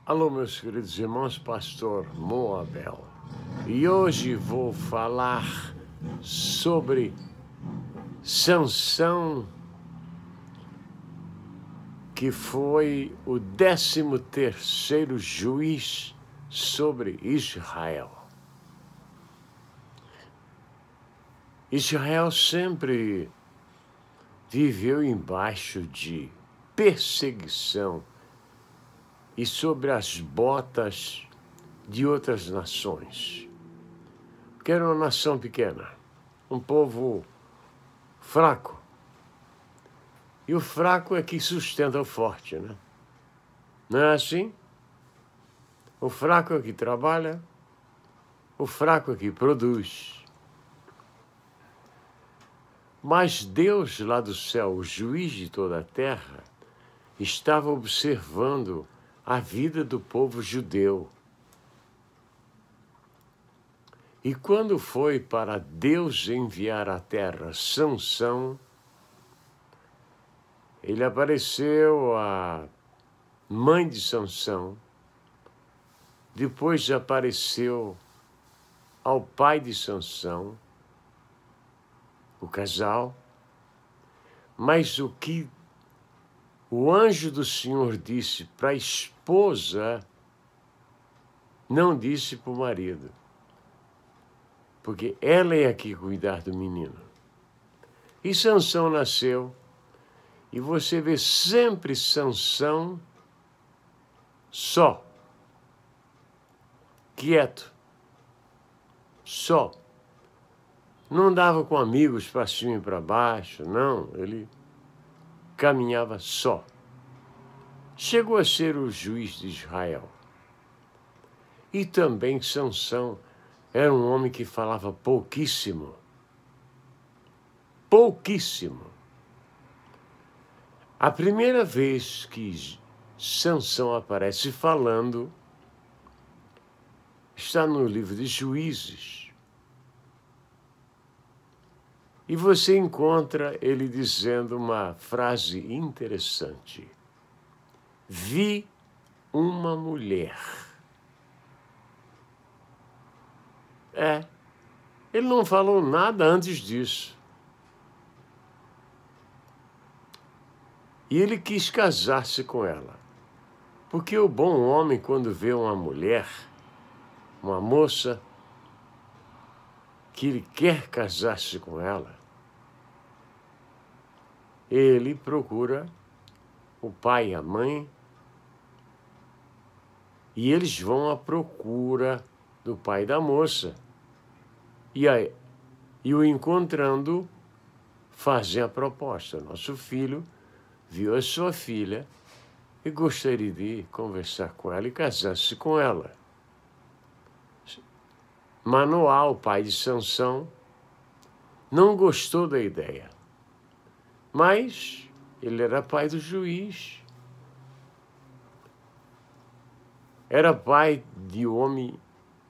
Alô, meus queridos irmãos, pastor Moabel. E hoje vou falar sobre Sansão, que foi o 13º juiz sobre Israel. Israel sempre viveu embaixo de perseguição e sobre as botas de outras nações. Porque era uma nação pequena, um povo fraco. E o fraco é que sustenta o forte, né? Não é assim? O fraco é que trabalha, o fraco é que produz. Mas Deus lá do céu, o juiz de toda a terra, estava observando a vida do povo judeu. E quando foi para Deus enviar à terra Sansão, ele apareceu à mãe de Sansão, depois apareceu ao pai de Sansão, o casal, mas o que o anjo do Senhor disse para a esposa, não disse para o marido, porque ela é que cuidar do menino. E Sansão nasceu, e você vê sempre Sansão só, quieto, só. Não andava com amigos para cima e para baixo, não, ele caminhava só. Chegou a ser o juiz de Israel. E também Sansão era um homem que falava pouquíssimo. Pouquíssimo. A primeira vez que Sansão aparece falando está no livro de Juízes. E você encontra ele dizendo uma frase interessante. Vi uma mulher. Ele não falou nada antes disso. E ele quis casar-se com ela. Porque o bom homem, quando vê uma mulher, uma moça, que ele quer casar-se com ela, ele procura o pai e a mãe, e eles vão à procura do pai da moça. E o encontrando, fazem a proposta. Nosso filho viu a sua filha e gostaria de conversar com ela e casar-se com ela. Manoá, o pai de Sansão, não gostou da ideia, mas ele era pai do juiz. Era pai de homem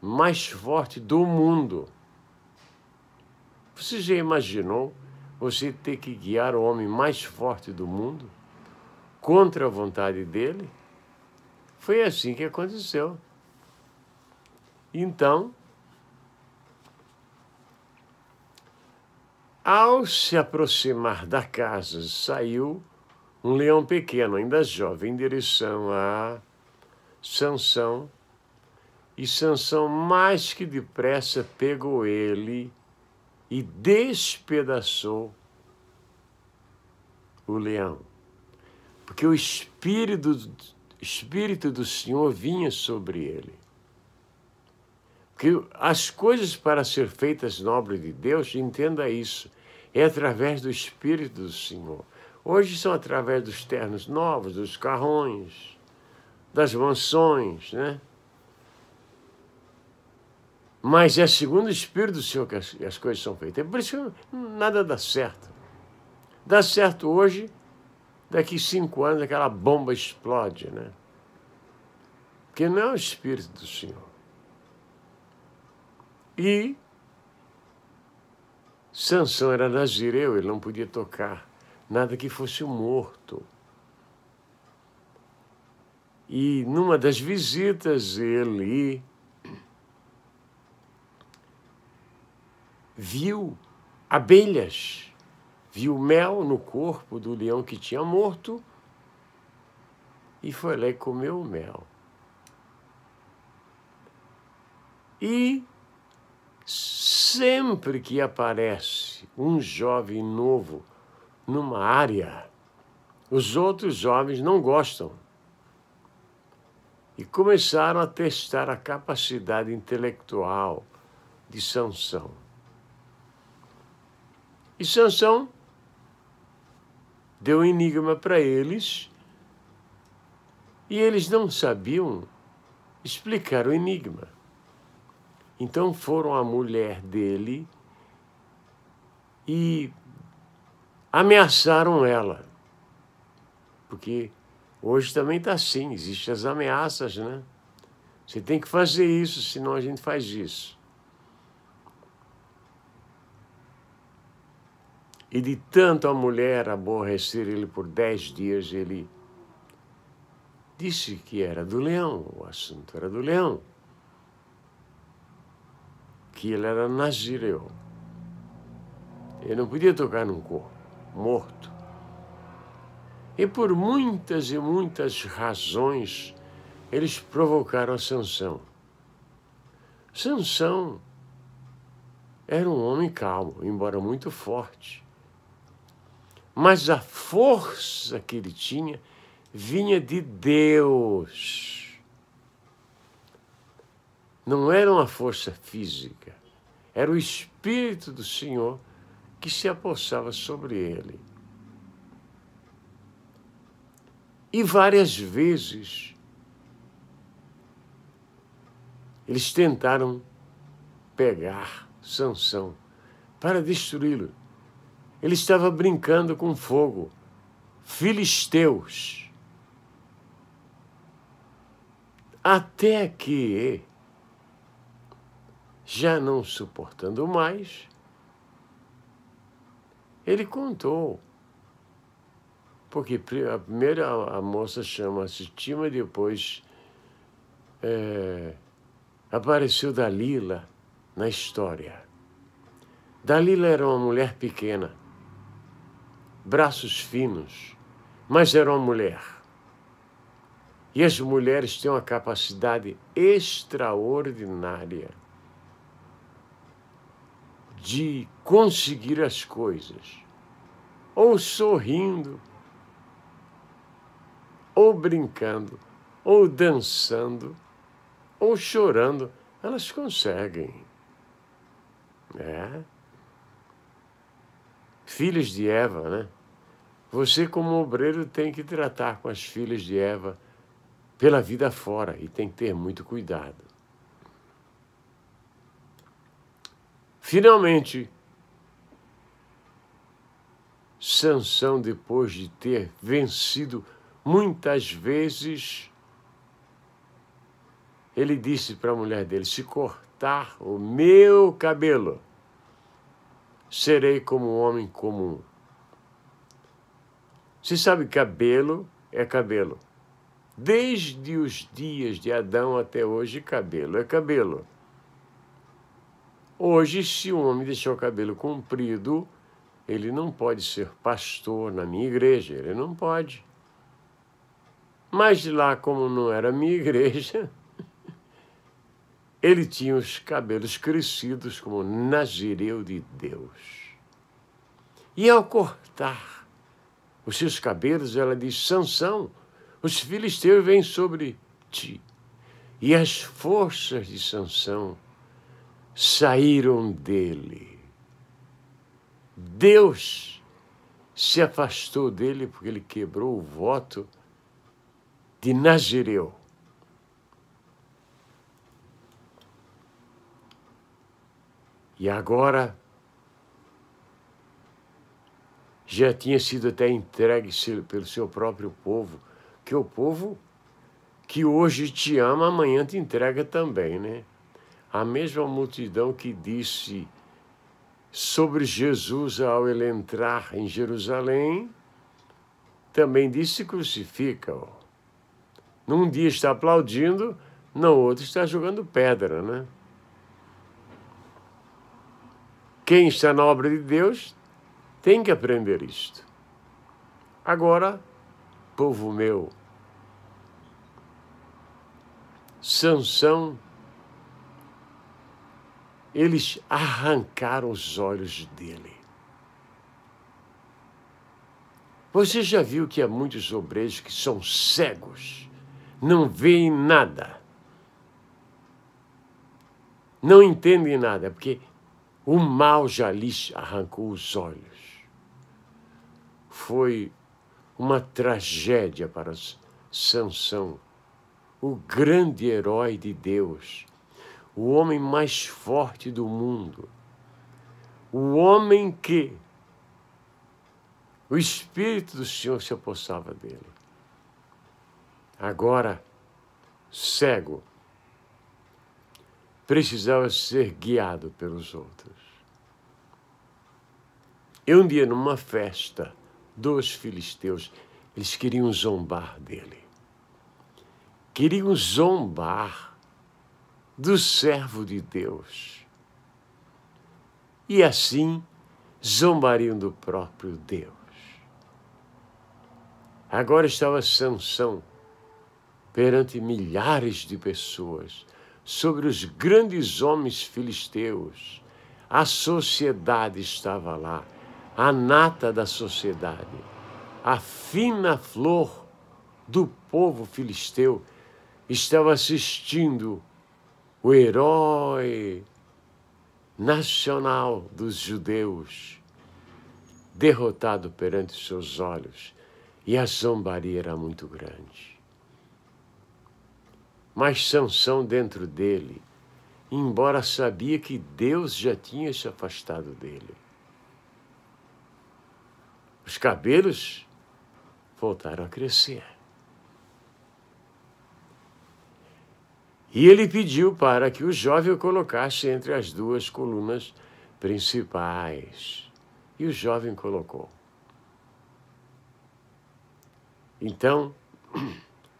mais forte do mundo. Você já imaginou você ter que guiar o homem mais forte do mundo contra a vontade dele? Foi assim que aconteceu. Então, ao se aproximar da casa, saiu um leão pequeno, ainda jovem, em direção a Sansão. E Sansão, mais que depressa, pegou ele e despedaçou o leão. Porque o Espírito do Senhor vinha sobre ele. Porque as coisas para ser feitas na obra de Deus, entenda isso, é através do Espírito do Senhor. Hoje são através dos ternos novos, dos carrões, das mansões, né? Mas é segundo o Espírito do Senhor que as coisas são feitas. É por isso que nada dá certo. Dá certo hoje, daqui 5 anos aquela bomba explode, né? Porque não é o Espírito do Senhor. E Sansão era nazireu, ele não podia tocar nada que fosse morto. E numa das visitas ele viu abelhas, viu mel no corpo do leão que tinha morto e foi lá e comeu o mel. E sempre que aparece um jovem novo numa área, os outros jovens não gostam. E começaram a testar a capacidade intelectual de Sansão. E Sansão deu um enigma para eles e eles não sabiam explicar o enigma. Então foram à mulher dele e ameaçaram ela. Porque hoje também está assim, existem as ameaças, né? Você tem que fazer isso, senão a gente faz isso. E de tanto a mulher aborrecer ele por 10 dias, ele disse que era do leão, o assunto era do leão. Que ele era nazireu. Ele não podia tocar num corpo morto. E por muitas e muitas razões, eles provocaram a Sansão. Sansão era um homem calmo, embora muito forte. Mas a força que ele tinha vinha de Deus. Não era uma força física, era o Espírito do Senhor que se apossava sobre ele. E várias vezes eles tentaram pegar Sansão para destruí-lo. Ele estava brincando com fogo. Filisteus. Até que, já não suportando mais, ele contou. Porque a primeira a moça chama-se Tima, depois apareceu Dalila na história. Dalila era uma mulher pequena, braços finos, mas era uma mulher. E as mulheres têm uma capacidade extraordinária de conseguir as coisas, ou sorrindo, ou brincando, ou dançando, ou chorando. Elas conseguem. Filhas de Eva, né? Você, como obreiro, tem que tratar com as filhas de Eva pela vida fora e tem que ter muito cuidado. Finalmente, Sansão, depois de ter vencido muitas vezes, ele disse para a mulher dele: se cortar o meu cabelo, serei como um homem comum. Você sabe, cabelo é cabelo. Desde os dias de Adão até hoje, cabelo é cabelo. Hoje, se um homem deixar o cabelo comprido, ele não pode ser pastor na minha igreja, ele não pode. Mas lá, como não era minha igreja, ele tinha os cabelos crescidos como nazireu de Deus. E ao cortar os seus cabelos, ela diz: Sansão, os filisteus vêm sobre ti. E as forças de Sansão saíram dele. Deus se afastou dele porque ele quebrou o voto de nazireu. E agora já tinha sido até entregue pelo seu próprio povo, que o povo que hoje te ama, amanhã te entrega também, né? A mesma multidão que disse sobre Jesus ao ele entrar em Jerusalém, também disse: crucifica-o. Num dia está aplaudindo, no outro está jogando pedra, né? Quem está na obra de Deus tem que aprender isto. Agora, povo meu, Sansão, eles arrancaram os olhos dele. Você já viu que há muitos obreiros que são cegos, não veem nada, não entendem nada, porque o mal já lhes arrancou os olhos. Foi uma tragédia para Sansão, o grande herói de Deus, o homem mais forte do mundo, o homem que o Espírito do Senhor se apossava dele. Agora, cego, precisava ser guiado pelos outros. E um dia, numa festa dos filisteus, eles queriam zombar dele. Queriam zombar do servo de Deus. E assim zombariam do próprio Deus. Agora estava Sansão perante milhares de pessoas, sobre os grandes homens filisteus. A sociedade estava lá, a nata da sociedade, a fina flor do povo filisteu estava assistindo o herói nacional dos judeus derrotado perante seus olhos, e a zombaria era muito grande. Mas Sansão, dentro dele, embora sabia que Deus já tinha se afastado dele, os cabelos voltaram a crescer. E ele pediu para que o jovem o colocasse entre as duas colunas principais. E o jovem colocou. Então,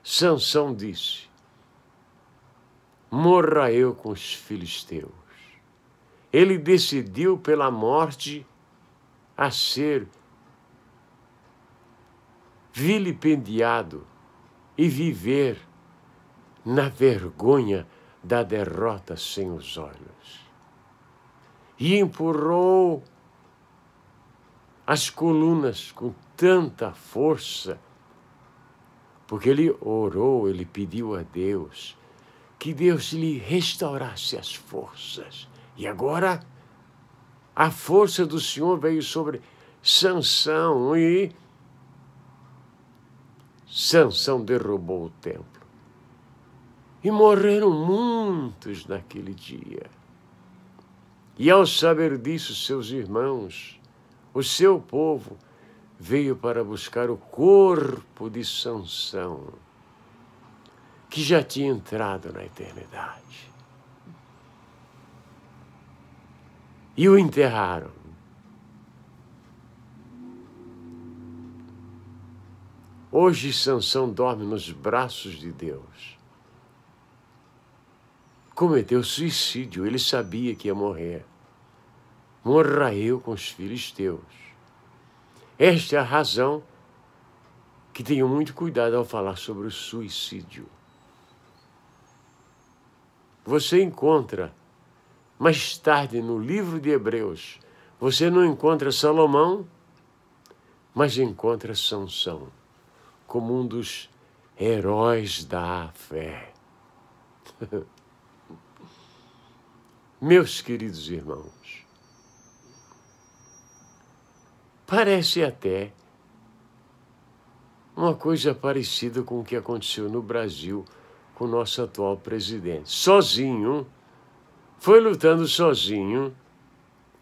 Sansão disse: morra eu com os filisteus. Ele decidiu pela morte a ser vilipendiado e viver na vergonha da derrota sem os olhos. E empurrou as colunas com tanta força, porque ele orou, ele pediu a Deus que Deus lhe restaurasse as forças. E agora a força do Senhor veio sobre Sansão e Sansão derrubou o templo. E morreram muitos naquele dia. E ao saber disso, seus irmãos, o seu povo, veio para buscar o corpo de Sansão, que já tinha entrado na eternidade. E o enterraram. Hoje Sansão dorme nos braços de Deus. Cometeu suicídio, ele sabia que ia morrer. Morra eu com os filisteus. Esta é a razão que tenho muito cuidado ao falar sobre o suicídio. Você encontra, mais tarde no livro de Hebreus, você não encontra Salomão, mas encontra Sansão como um dos heróis da fé. Meus queridos irmãos, parece até uma coisa parecida com o que aconteceu no Brasil com o nosso atual presidente. Sozinho, foi lutando sozinho,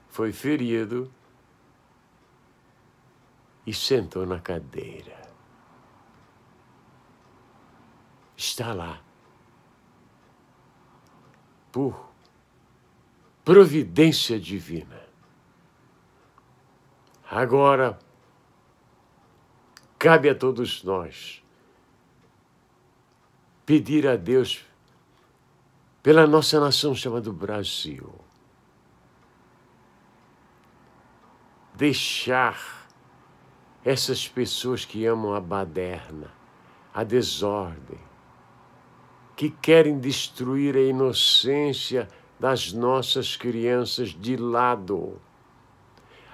foi ferido e sentou na cadeira. Está lá, por providência divina. Agora, cabe a todos nós pedir a Deus pela nossa nação chamada Brasil. Deixar essas pessoas que amam a baderna, a desordem, que querem destruir a inocência das nossas crianças de lado.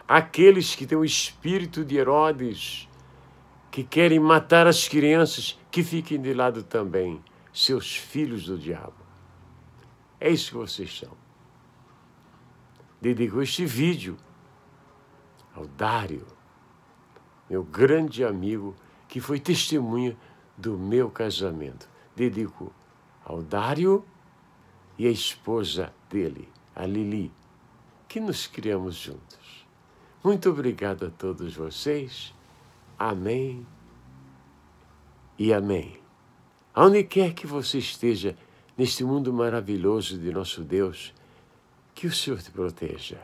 Aqueles que têm o espírito de Herodes, que querem matar as crianças, que fiquem de lado também, seus filhos do diabo. É isso que vocês são. Dedico este vídeo ao Dário, meu grande amigo, que foi testemunha do meu casamento. Dedico ao Dário e à esposa dele, a Lili, que nos criamos juntos. Muito obrigado a todos vocês. Amém e amém. Aonde quer que você esteja neste mundo maravilhoso de nosso Deus, que o Senhor te proteja.